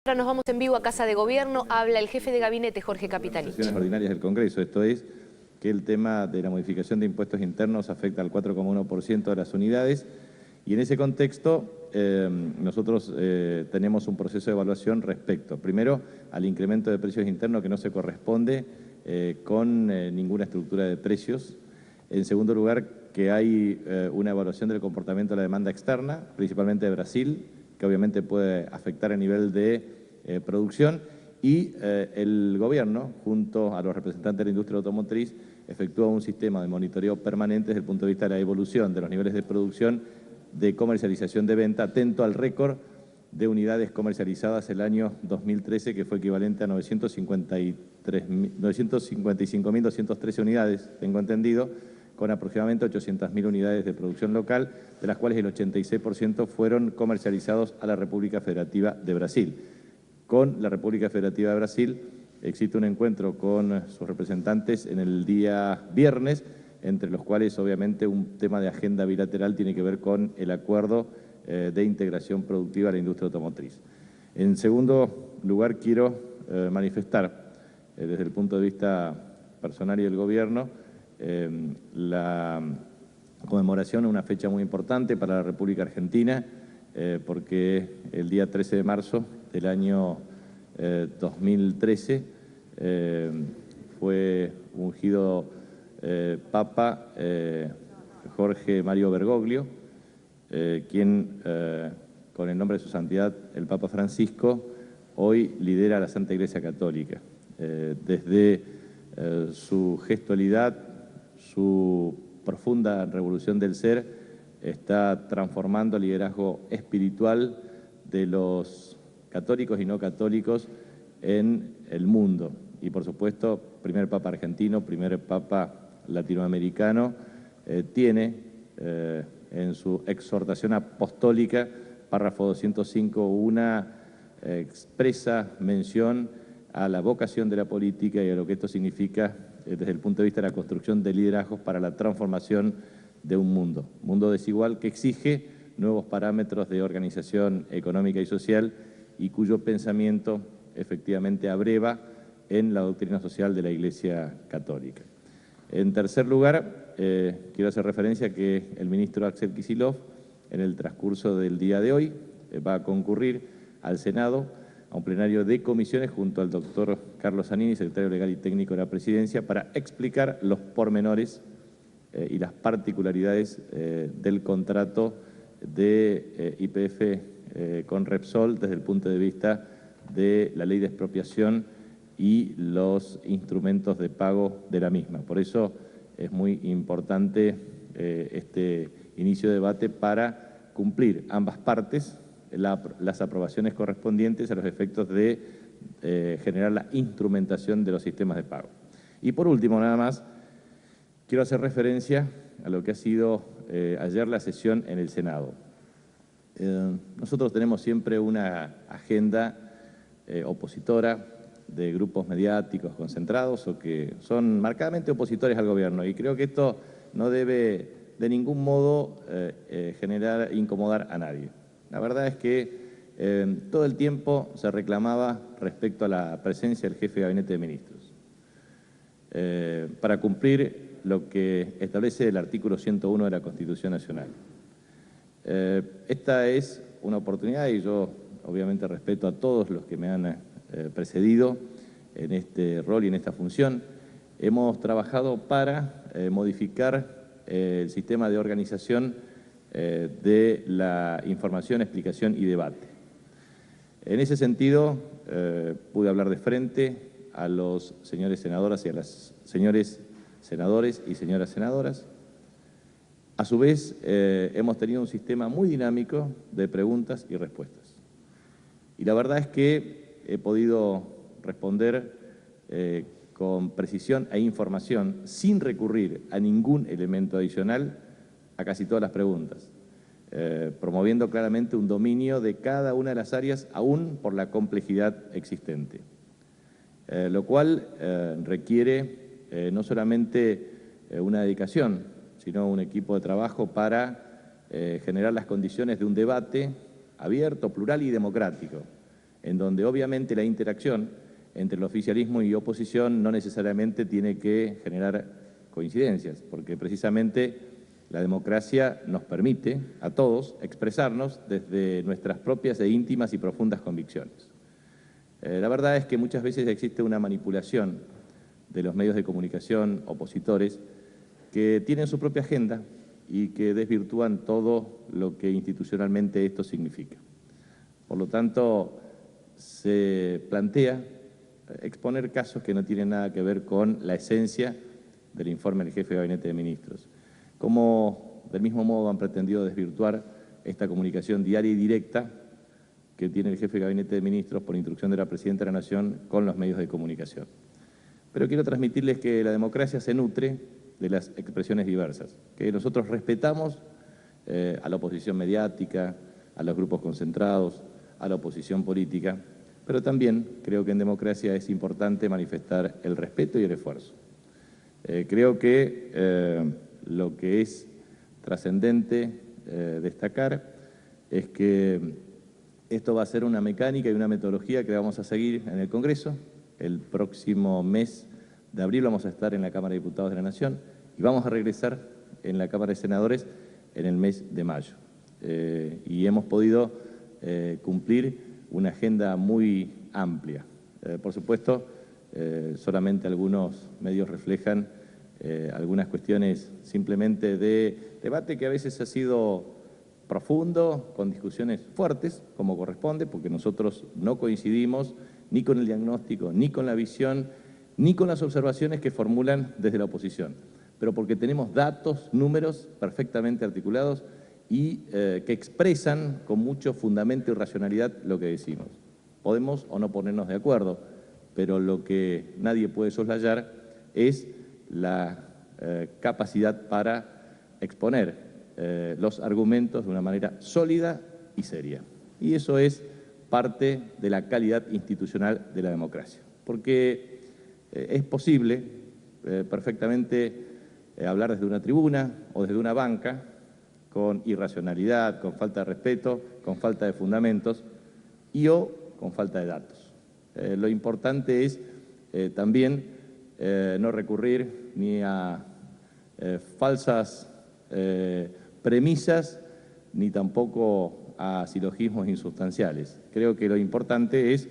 Ahora nos vamos en vivo a Casa de Gobierno, habla el jefe de gabinete, Jorge Capitanich. Sesiones ordinarias del Congreso, esto es que el tema de la modificación de impuestos internos afecta al 4,1% de las unidades y en ese contexto nosotros tenemos un proceso de evaluación respecto, primero, al incremento de precios internos que no se corresponde con ninguna estructura de precios. En segundo lugar, que hay una evaluación del comportamiento de la demanda externa, principalmente de Brasil, que obviamente puede afectar el nivel de producción, y el gobierno, junto a los representantes de la industria automotriz, efectúa un sistema de monitoreo permanente desde el punto de vista de la evolución de los niveles de producción, de comercialización, de venta, atento al récord de unidades comercializadas el año 2013, que fue equivalente a 955.213 unidades, tengo entendido, con aproximadamente 800.000 unidades de producción local, de las cuales el 86% fueron comercializados a la República Federativa de Brasil. Con la República Federativa de Brasil existe un encuentro con sus representantes en el día viernes, entre los cuales obviamente un tema de agenda bilateral tiene que ver con el acuerdo de integración productiva de la industria automotriz. En segundo lugar, quiero manifestar desde el punto de vista personal y del gobierno la conmemoración de una fecha muy importante para la República Argentina, porque el día 13 de marzo del año 2013 fue ungido Papa Jorge Mario Bergoglio, quien con el nombre de su santidad, el Papa Francisco, hoy lidera la Santa Iglesia Católica. Desde su gestualidad, su profunda revolución del ser, está transformando el liderazgo espiritual de los católicos y no católicos en el mundo. Y por supuesto, primer Papa argentino, primer Papa latinoamericano, tiene en su exhortación apostólica, párrafo 205, una expresa mención a la vocación de la política y a lo que esto significa desde el punto de vista de la construcción de liderazgos para la transformación de un mundo desigual que exige nuevos parámetros de organización económica y social y cuyo pensamiento efectivamente abreva en la doctrina social de la Iglesia Católica. En tercer lugar, quiero hacer referencia a que el ministro Axel Kicillof, en el transcurso del día de hoy, va a concurrir al Senado a un plenario de comisiones junto al doctor Carlos Zanini, secretario legal y técnico de la Presidencia, para explicar los pormenores y las particularidades del contrato de YPF con Repsol desde el punto de vista de la ley de expropiación y los instrumentos de pago de la misma. Por eso es muy importante este inicio de debate para cumplir ambas partes las aprobaciones correspondientes a los efectos de generar la instrumentación de los sistemas de pago. Y por último, nada más, quiero hacer referencia a lo que ha sido ayer la sesión en el Senado. Nosotros tenemos siempre una agenda opositora de grupos mediáticos concentrados o que son marcadamente opositores al gobierno, y creo que esto no debe de ningún modo incomodar a nadie. La verdad es que todo el tiempo se reclamaba respecto a la presencia del jefe de gabinete de ministros para cumplir lo que establece el artículo 101 de la Constitución Nacional. Esta es una oportunidad y yo obviamente respeto a todos los que me han precedido en este rol y en esta función. Hemos trabajado para modificar el sistema de organización de la información, explicación y debate. En ese sentido, pude hablar de frente a los señores senadoras y a los señores senadores y señoras senadoras. A su vez, hemos tenido un sistema muy dinámico de preguntas y respuestas. Y la verdad es que he podido responder con precisión e información, sin recurrir a ningún elemento adicional, a casi todas las preguntas, promoviendo claramente un dominio de cada una de las áreas, aún por la complejidad existente, lo cual requiere no solamente una dedicación, sino un equipo de trabajo para generar las condiciones de un debate abierto, plural y democrático, en donde obviamente la interacción entre el oficialismo y oposición no necesariamente tiene que generar coincidencias, porque precisamente la democracia nos permite a todos expresarnos desde nuestras propias e íntimas y profundas convicciones. La verdad es que muchas veces existe una manipulación de los medios de comunicación opositores que tienen su propia agenda y que desvirtúan todo lo que institucionalmente esto significa. Por lo tanto, se plantea exponer casos que no tienen nada que ver con la esencia del informe del jefe de Gabinete de Ministros. Como del mismo modo han pretendido desvirtuar esta comunicación diaria y directa que tiene el jefe de Gabinete de Ministros por instrucción de la Presidenta de la Nación con los medios de comunicación. Pero quiero transmitirles que la democracia se nutre de las expresiones diversas, que nosotros respetamos a la oposición mediática, a los grupos concentrados, a la oposición política, pero también creo que en democracia es importante manifestar el respeto y el esfuerzo. Creo que lo que es trascendente destacar es que esto va a ser una mecánica y una metodología que vamos a seguir en el Congreso. El próximo mes de abril vamos a estar en la Cámara de Diputados de la Nación y vamos a regresar en la Cámara de Senadores en el mes de mayo. Y hemos podido cumplir una agenda muy amplia. Por supuesto, solamente algunos medios reflejan algunas cuestiones simplemente de debate que a veces ha sido profundo, con discusiones fuertes, como corresponde, porque nosotros no coincidimos ni con el diagnóstico, ni con la visión, ni con las observaciones que formulan desde la oposición, pero porque tenemos datos, números perfectamente articulados y que expresan con mucho fundamento y racionalidad lo que decimos. Podemos o no ponernos de acuerdo, pero lo que nadie puede soslayar es la capacidad para exponer los argumentos de una manera sólida y seria. Y eso es parte de la calidad institucional de la democracia. Porque es posible perfectamente hablar desde una tribuna o desde una banca con irracionalidad, con falta de respeto, con falta de fundamentos o con falta de datos. Lo importante es también no recurrir ni a falsas premisas ni tampoco a silogismos insustanciales. Creo que lo importante es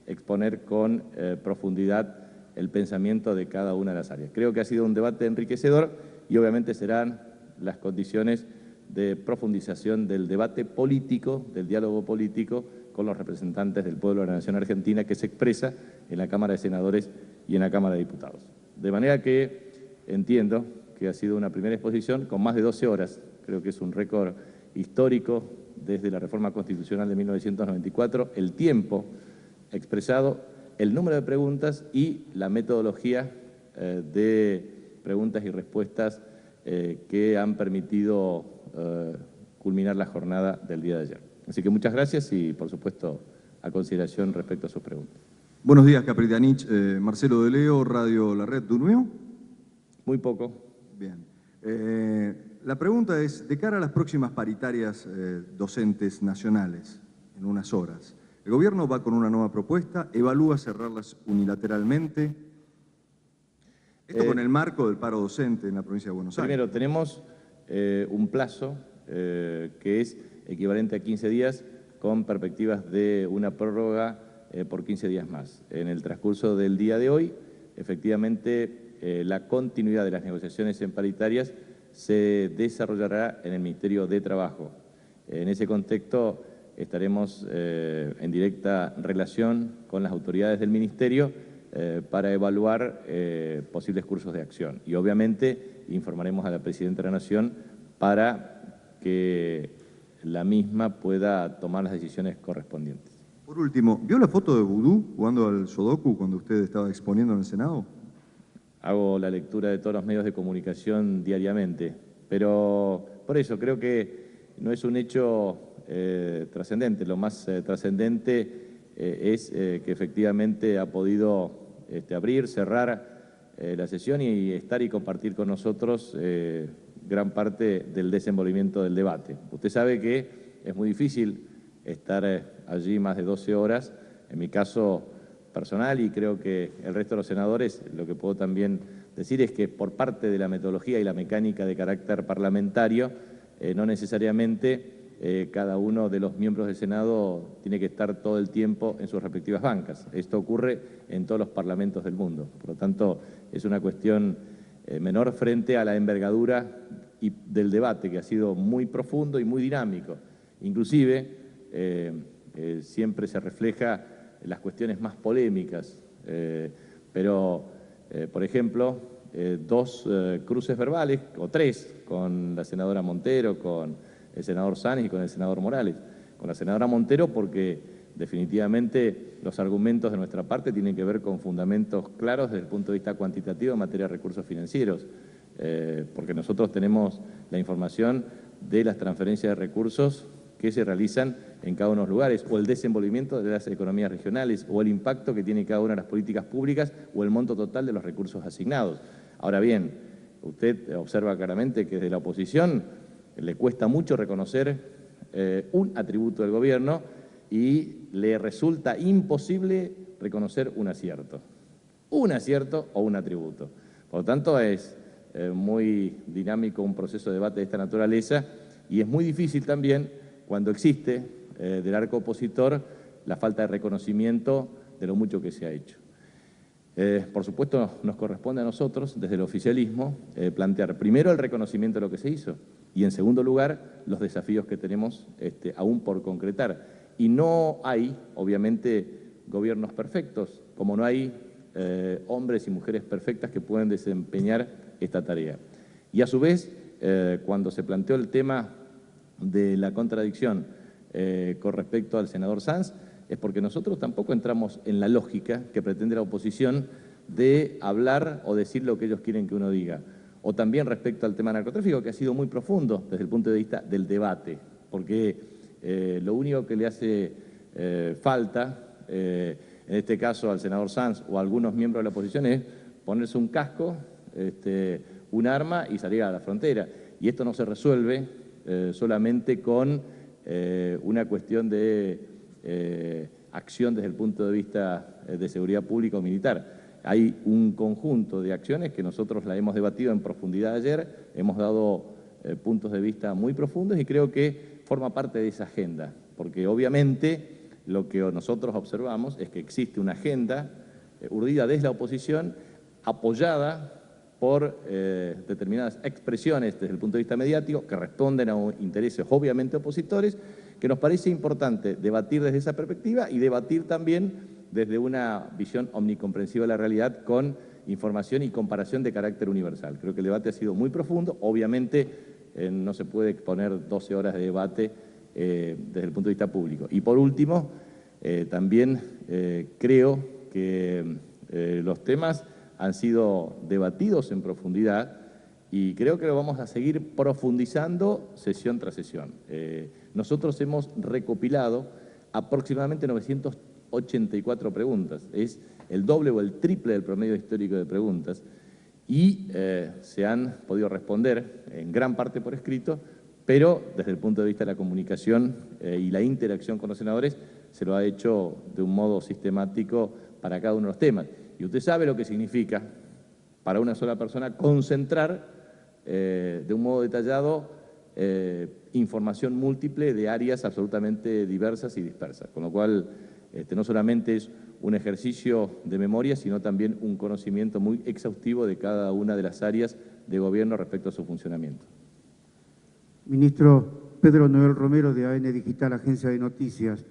exponer con profundidad el pensamiento de cada una de las áreas. Creo que ha sido un debate enriquecedor y obviamente serán las condiciones de profundización del debate político, del diálogo político con los representantes del pueblo de la Nación Argentina que se expresa en la Cámara de Senadores y en la Cámara de Diputados. De manera que entiendo que ha sido una primera exposición con más de 12 horas. Creo que es un récord histórico desde la reforma constitucional de 1994, el tiempo expresado, el número de preguntas y la metodología de preguntas y respuestas que han permitido culminar la jornada del día de ayer. Así que muchas gracias y, por supuesto, a consideración respecto a sus preguntas. Buenos días, Capritanich. Marcelo de Leo, Radio La Red. ¿Durmió? Muy poco. Bien. La pregunta es, de cara a las próximas paritarias docentes nacionales, en unas horas, ¿el gobierno va con una nueva propuesta? ¿Evalúa cerrarlas unilateralmente? Esto con el marco del paro docente en la provincia de Buenos Aires. Primero, tenemos un plazo que es equivalente a 15 días con perspectivas de una prórroga por 15 días más. En el transcurso del día de hoy, efectivamente, la continuidad de las negociaciones en paritarias se desarrollará en el Ministerio de Trabajo. En ese contexto estaremos en directa relación con las autoridades del Ministerio para evaluar posibles cursos de acción. Y obviamente informaremos a la Presidenta de la Nación para que la misma pueda tomar las decisiones correspondientes. Por último, ¿vio la foto de Vudú jugando al Sudoku cuando usted estaba exponiendo en el Senado? Hago la lectura de todos los medios de comunicación diariamente, pero por eso creo que no es un hecho trascendente. Lo más trascendente es que efectivamente ha podido abrir, cerrar la sesión y estar y compartir con nosotros gran parte del desenvolvimiento del debate. Usted sabe que es muy difícil estar allí más de 12 horas En mi caso personal, y creo que el resto de los senadores, lo que puedo también decir es que por parte de la metodología y la mecánica de carácter parlamentario, no necesariamente cada uno de los miembros del Senado tiene que estar todo el tiempo en sus respectivas bancas. Esto ocurre en todos los parlamentos del mundo. Por lo tanto, es una cuestión menor frente a la envergadura del debate, que ha sido muy profundo y muy dinámico. Inclusive, siempre se refleja las cuestiones más polémicas, pero, por ejemplo, dos cruces verbales, o tres, con la senadora Montero, con el senador Sanz y con el senador Morales. Con la senadora Montero porque definitivamente los argumentos de nuestra parte tienen que ver con fundamentos claros desde el punto de vista cuantitativo en materia de recursos financieros, porque nosotros tenemos la información de las transferencias de recursos que se realizan en cada uno de los lugares, o el desenvolvimiento de las economías regionales, o el impacto que tiene cada una de las políticas públicas, o el monto total de los recursos asignados. Ahora bien, usted observa claramente que desde la oposición le cuesta mucho reconocer un atributo del gobierno y le resulta imposible reconocer un acierto o un atributo. Por lo tanto, es muy dinámico un proceso de debate de esta naturaleza y es muy difícil también cuando existe del arco opositor la falta de reconocimiento de lo mucho que se ha hecho. Por supuesto, nos corresponde a nosotros, desde el oficialismo, plantear primero el reconocimiento de lo que se hizo y, en segundo lugar, los desafíos que tenemos aún por concretar. Y no hay, obviamente, gobiernos perfectos, como no hay hombres y mujeres perfectas que pueden desempeñar esta tarea. Y, a su vez, cuando se planteó el tema de la contradicción con respecto al senador Sanz, es porque nosotros tampoco entramos en la lógica que pretende la oposición de hablar o decir lo que ellos quieren que uno diga. O también respecto al tema narcotráfico, que ha sido muy profundo desde el punto de vista del debate, porque lo único que le hace falta, en este caso al senador Sanz o a algunos miembros de la oposición, es ponerse un casco, un arma y salir a la frontera. Y esto no se resuelve solamente con una cuestión de acción desde el punto de vista de seguridad pública o militar. Hay un conjunto de acciones que nosotros la hemos debatido en profundidad ayer, hemos dado puntos de vista muy profundos y creo que forma parte de esa agenda, porque obviamente lo que nosotros observamos es que existe una agenda urdida desde la oposición, apoyada por determinadas expresiones desde el punto de vista mediático que responden a intereses obviamente opositores, que nos parece importante debatir desde esa perspectiva y debatir también desde una visión omnicomprensiva de la realidad con información y comparación de carácter universal. Creo que el debate ha sido muy profundo, obviamente no se puede exponer 12 horas de debate desde el punto de vista público. Y por último, también creo que los temas han sido debatidos en profundidad y creo que lo vamos a seguir profundizando sesión tras sesión. Nosotros hemos recopilado aproximadamente 984 preguntas, es el doble o el triple del promedio histórico de preguntas y se han podido responder en gran parte por escrito, pero desde el punto de vista de la comunicación y la interacción con los senadores se lo ha hecho de un modo sistemático para cada uno de los temas. Y usted sabe lo que significa para una sola persona concentrar de un modo detallado información múltiple de áreas absolutamente diversas y dispersas, con lo cual no solamente es un ejercicio de memoria, sino también un conocimiento muy exhaustivo de cada una de las áreas de gobierno respecto a su funcionamiento. Ministro Pedro Noel Romero, de AN Digital, Agencia de Noticias.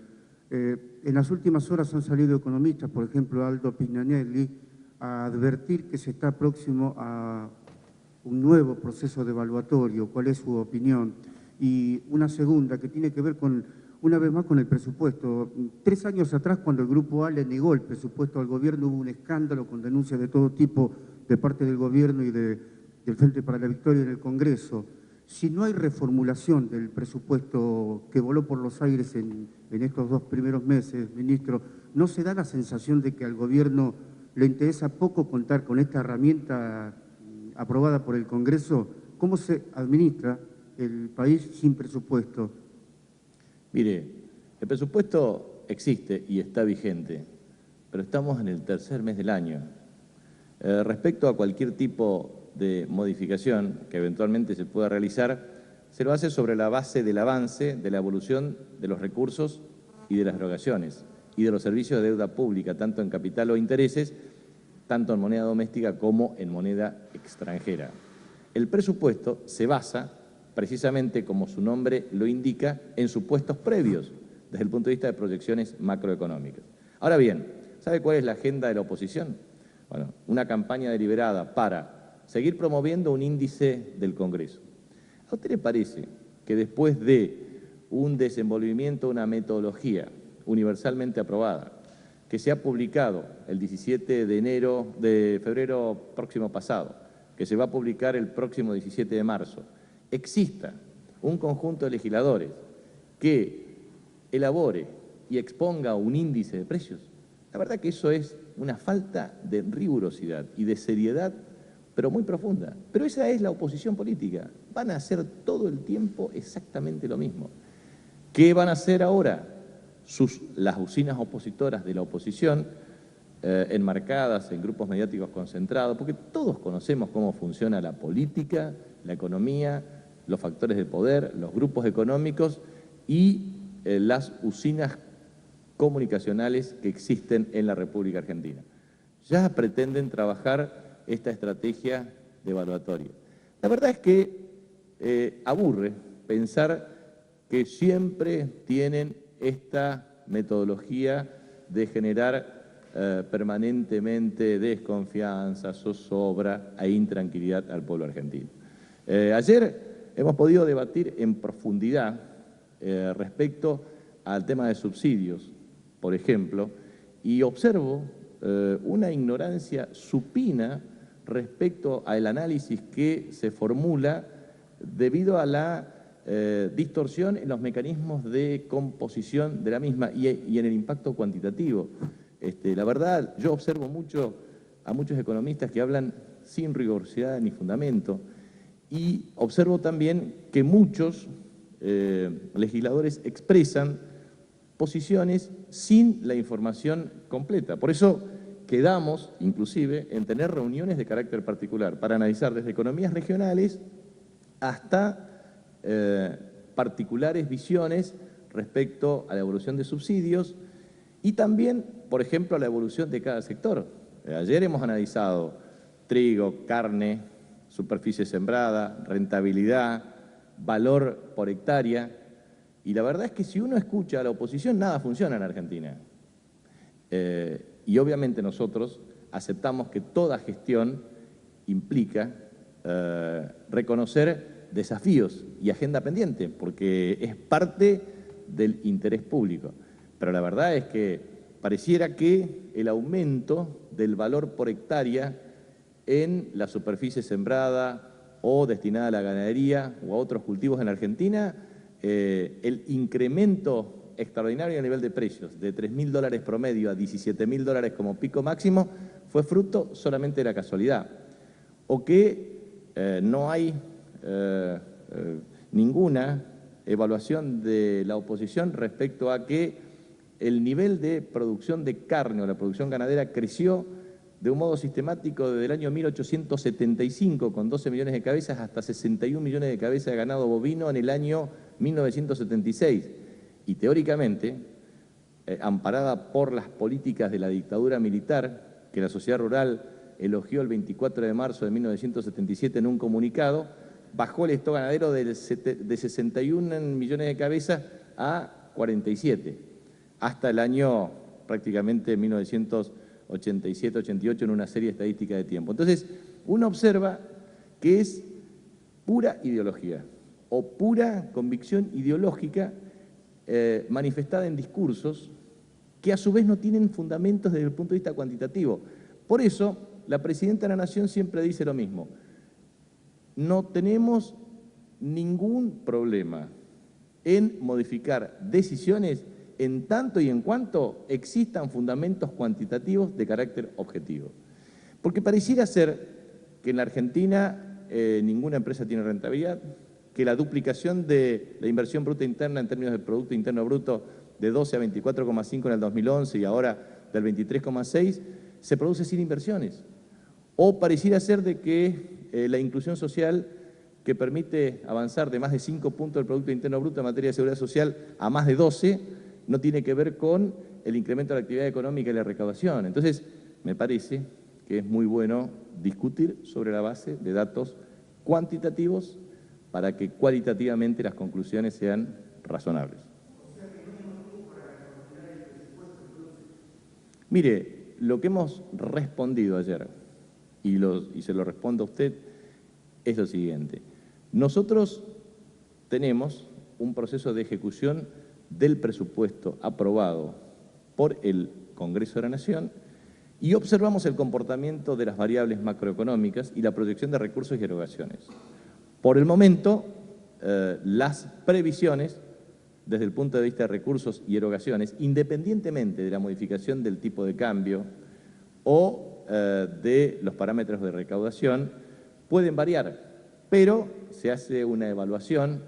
En las últimas horas han salido economistas, por ejemplo Aldo Pignanelli, a advertir que se está próximo a un nuevo proceso de evaluatorio. ¿Cuál es su opinión? Y una segunda que tiene que ver con, una vez más, con el presupuesto. 3 años atrás, cuando el Grupo A le negó el presupuesto al gobierno, hubo un escándalo con denuncias de todo tipo de parte del gobierno y del Frente para la Victoria en el Congreso. Si no hay reformulación del presupuesto que voló por los aires en estos 2 primeros meses, ministro, ¿no se da la sensación de que al gobierno le interesa poco contar con esta herramienta aprobada por el Congreso? ¿Cómo se administra el país sin presupuesto? Mire, el presupuesto existe y está vigente, pero estamos en el tercer mes del año. Respecto a cualquier tipo de modificación que eventualmente se pueda realizar, se lo hace sobre la base del avance, de la evolución de los recursos y de las erogaciones y de los servicios de deuda pública, tanto en capital o intereses, tanto en moneda doméstica como en moneda extranjera. El presupuesto se basa, precisamente como su nombre lo indica, en supuestos previos, desde el punto de vista de proyecciones macroeconómicas. Ahora bien, ¿sabe cuál es la agenda de la oposición? Bueno, una campaña deliberada para seguir promoviendo un índice del Congreso. ¿A usted le parece que después de un desenvolvimiento, una metodología universalmente aprobada, que se ha publicado el 17 de febrero próximo pasado, que se va a publicar el próximo 17 de marzo, exista un conjunto de legisladores que elabore y exponga un índice de precios? La verdad que eso es una falta de rigurosidad y de seriedad, pero muy profunda. Pero esa es la oposición política. Van a hacer todo el tiempo exactamente lo mismo. ¿Qué van a hacer ahora? Las usinas opositoras de la oposición, enmarcadas en grupos mediáticos concentrados, porque todos conocemos cómo funciona la política, la economía, los factores de poder, los grupos económicos y las usinas comunicacionales que existen en la República Argentina. Ya pretenden trabajar esta estrategia devaluatoria. La verdad es que aburre pensar que siempre tienen esta metodología de generar permanentemente desconfianza, zozobra e intranquilidad al pueblo argentino. Ayer hemos podido debatir en profundidad respecto al tema de subsidios, por ejemplo, y observo una ignorancia supina respecto al análisis que se formula debido a la distorsión en los mecanismos de composición de la misma y en el impacto cuantitativo. La verdad, yo observo a muchos economistas que hablan sin rigurosidad ni fundamento y observo también que muchos legisladores expresan posiciones sin la información completa. Por eso quedamos, inclusive, en tener reuniones de carácter particular para analizar desde economías regionales hasta particulares visiones respecto a la evolución de subsidios y también, por ejemplo, a la evolución de cada sector. Ayer hemos analizado trigo, carne, superficie sembrada, rentabilidad, valor por hectárea, y la verdad es que si uno escucha a la oposición, nada funciona en Argentina. Y obviamente nosotros aceptamos que toda gestión implica reconocer desafíos y agenda pendiente, porque es parte del interés público. Pero la verdad es que pareciera que el aumento del valor por hectárea en la superficie sembrada o destinada a la ganadería o a otros cultivos en Argentina, el incremento extraordinario a nivel de precios, de $3.000 promedio a $17.000 como pico máximo, fue fruto solamente de la casualidad. O que no hay ninguna evaluación de la oposición respecto a que el nivel de producción de carne o la producción ganadera creció de un modo sistemático desde el año 1875 con 12 millones de cabezas hasta 61 millones de cabezas de ganado bovino en el año 1976. Y teóricamente, amparada por las políticas de la dictadura militar, que la sociedad rural elogió el 24 de marzo de 1977 en un comunicado, bajó el stock ganadero de 61 millones de cabezas a 47, hasta el año prácticamente 1987-88 en una serie estadística de tiempo. Entonces, uno observa que es pura ideología o pura convicción ideológica manifestada en discursos que a su vez no tienen fundamentos desde el punto de vista cuantitativo. Por eso, la Presidenta de la Nación siempre dice lo mismo: no tenemos ningún problema en modificar decisiones en tanto y en cuanto existan fundamentos cuantitativos de carácter objetivo. Porque pareciera ser que en la Argentina ninguna empresa tiene rentabilidad, que la duplicación de la inversión bruta interna en términos de Producto Interno Bruto de 12 a 24,5 en el 2011 y ahora del 23,6, se produce sin inversiones. O pareciera ser de que la inclusión social, que permite avanzar de más de 5 puntos del Producto Interno Bruto en materia de seguridad social a más de 12, no tiene que ver con el incremento de la actividad económica y la recaudación. Entonces, me parece que es muy bueno discutir sobre la base de datos cuantitativos para que cualitativamente las conclusiones sean razonables. Mire, lo que hemos respondido ayer, y se lo respondo a usted, es lo siguiente. Nosotros tenemos un proceso de ejecución del presupuesto aprobado por el Congreso de la Nación y observamos el comportamiento de las variables macroeconómicas y la proyección de recursos y erogaciones. Por el momento, las previsiones, desde el punto de vista de recursos y erogaciones, independientemente de la modificación del tipo de cambio o de los parámetros de recaudación, pueden variar, pero se hace una evaluación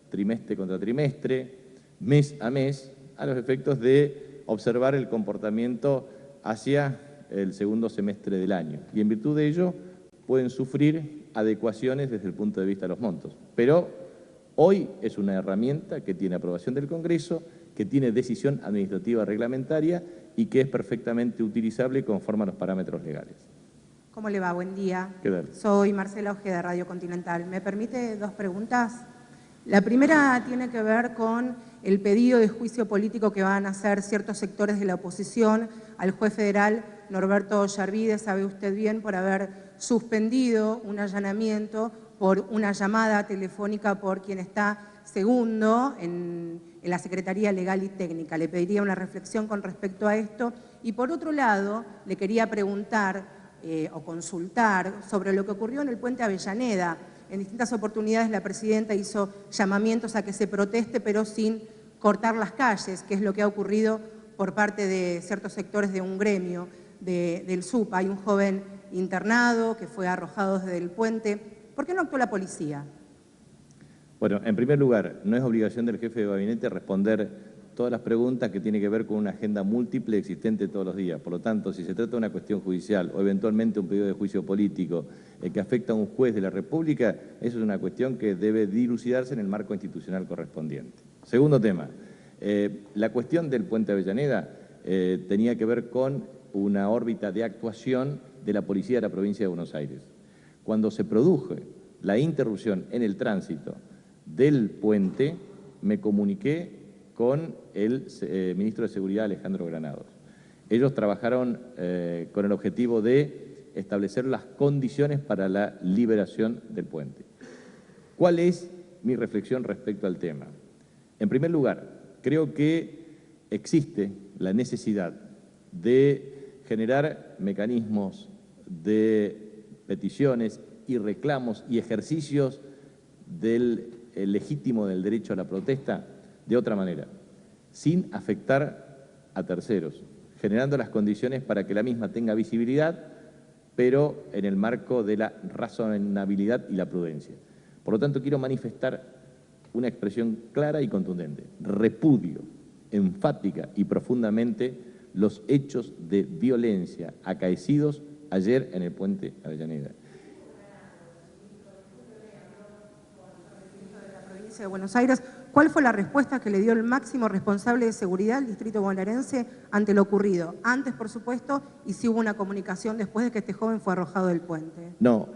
trimestre contra trimestre, mes a mes, a los efectos de observar el comportamiento hacia el segundo semestre del año. Y en virtud de ello pueden sufrir adecuaciones desde el punto de vista de los montos. Pero hoy es una herramienta que tiene aprobación del Congreso, que tiene decisión administrativa reglamentaria y que es perfectamente utilizable conforme a los parámetros legales. ¿Cómo le va? Buen día. ¿Qué tal? Soy Marcela Ojeda, Radio Continental. ¿Me permite 2 preguntas? La primera tiene que ver con el pedido de juicio político que van a hacer ciertos sectores de la oposición al juez federal Norberto Yarvide, sabe usted bien, por haber suspendido un allanamiento por una llamada telefónica por quien está segundo en la Secretaría Legal y Técnica. Le pediría una reflexión con respecto a esto. Y por otro lado, le quería preguntar o consultar sobre lo que ocurrió en el puente Avellaneda. En distintas oportunidades la presidenta hizo llamamientos a que se proteste, pero sin cortar las calles, que es lo que ha ocurrido por parte de ciertos sectores de un gremio del SUP. Hay un joven internado que fue arrojado desde el puente. ¿Por qué no actuó la policía? Bueno, en primer lugar, no es obligación del jefe de gabinete responder todas las preguntas que tienen que ver con una agenda múltiple existente todos los días. Por lo tanto, si se trata de una cuestión judicial o eventualmente un pedido de juicio político que afecta a un juez de la República, eso es una cuestión que debe dilucidarse en el marco institucional correspondiente. Segundo tema, la cuestión del puente Avellaneda tenía que ver con una órbita de actuación de la Policía de la Provincia de Buenos Aires. Cuando se produjo la interrupción en el tránsito del puente, me comuniqué con el ministro de Seguridad, Alejandro Granados. Ellos trabajaron con el objetivo de establecer las condiciones para la liberación del puente. ¿Cuál es mi reflexión respecto al tema? En primer lugar, creo que existe la necesidad de generar mecanismos de peticiones y reclamos y ejercicios legítimo del derecho a la protesta de otra manera, sin afectar a terceros, generando las condiciones para que la misma tenga visibilidad, pero en el marco de la razonabilidad y la prudencia. Por lo tanto, quiero manifestar una expresión clara y contundente: repudio enfática y profundamente los hechos de violencia acaecidos ayer en el puente Avellaneda. De Buenos Aires, ¿cuál fue la respuesta que le dio el máximo responsable de seguridad del distrito bonaerense ante lo ocurrido? Antes, por supuesto, y si hubo una comunicación después de que este joven fue arrojado del puente. No,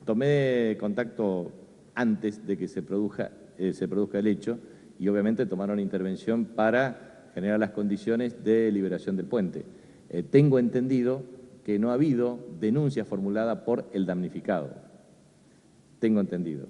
tomé contacto antes de que se produzca el hecho y obviamente tomaron intervención para generar las condiciones de liberación del puente. Tengo entendido que no ha habido denuncia formulada por el damnificado. Tengo entendido.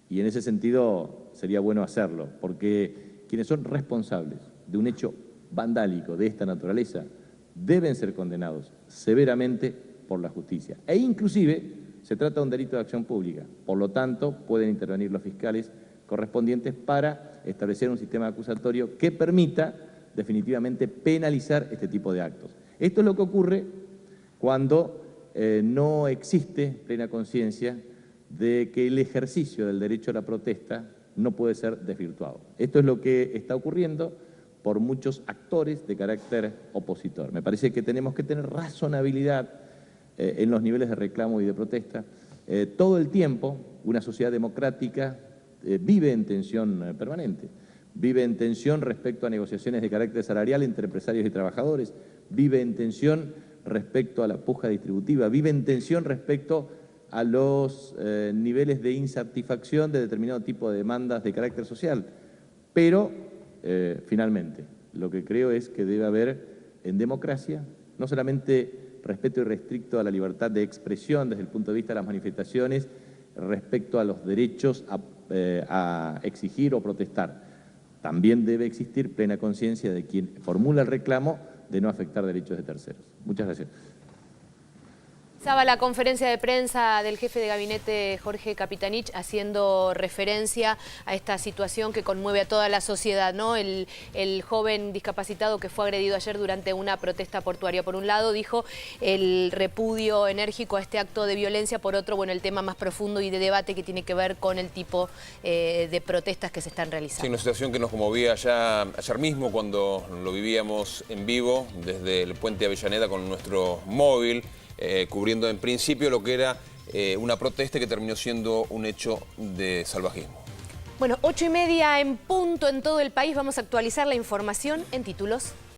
Y en ese sentido sería bueno hacerlo, porque quienes son responsables de un hecho vandálico de esta naturaleza deben ser condenados severamente por la justicia. E inclusive se trata de un delito de acción pública. Por lo tanto, pueden intervenir los fiscales correspondientes para establecer un sistema acusatorio que permita definitivamente penalizar este tipo de actos. Esto es lo que ocurre cuando no existe plena conciencia de que el ejercicio del derecho a la protesta no puede ser desvirtuado. Esto es lo que está ocurriendo por muchos actores de carácter opositor. Me parece que tenemos que tener razonabilidad en los niveles de reclamo y de protesta. Todo el tiempo, una sociedad democrática vive en tensión permanente, vive en tensión respecto a negociaciones de carácter salarial entre empresarios y trabajadores, vive en tensión respecto a la puja distributiva, vive en tensión respecto a los niveles de insatisfacción de determinado tipo de demandas de carácter social. Pero, finalmente, lo que creo es que debe haber en democracia no solamente respeto irrestricto a la libertad de expresión desde el punto de vista de las manifestaciones, respecto a los derechos a exigir o protestar. También debe existir plena conciencia de quien formula el reclamo de no afectar derechos de terceros. Muchas gracias. Estaba la conferencia de prensa del jefe de gabinete Jorge Capitanich haciendo referencia a esta situación que conmueve a toda la sociedad, ¿no? El joven discapacitado que fue agredido ayer durante una protesta portuaria. Por un lado dijo el repudio enérgico a este acto de violencia, por otro, bueno, el tema más profundo y de debate que tiene que ver con el tipo de protestas que se están realizando. Sí, una situación que nos conmovía ya ayer mismo cuando lo vivíamos en vivo desde el puente Avellaneda con nuestro móvil. Cubriendo en principio lo que era una protesta que terminó siendo un hecho de salvajismo. Bueno, 8:30 en punto en todo el país. Vamos a actualizar la información en títulos.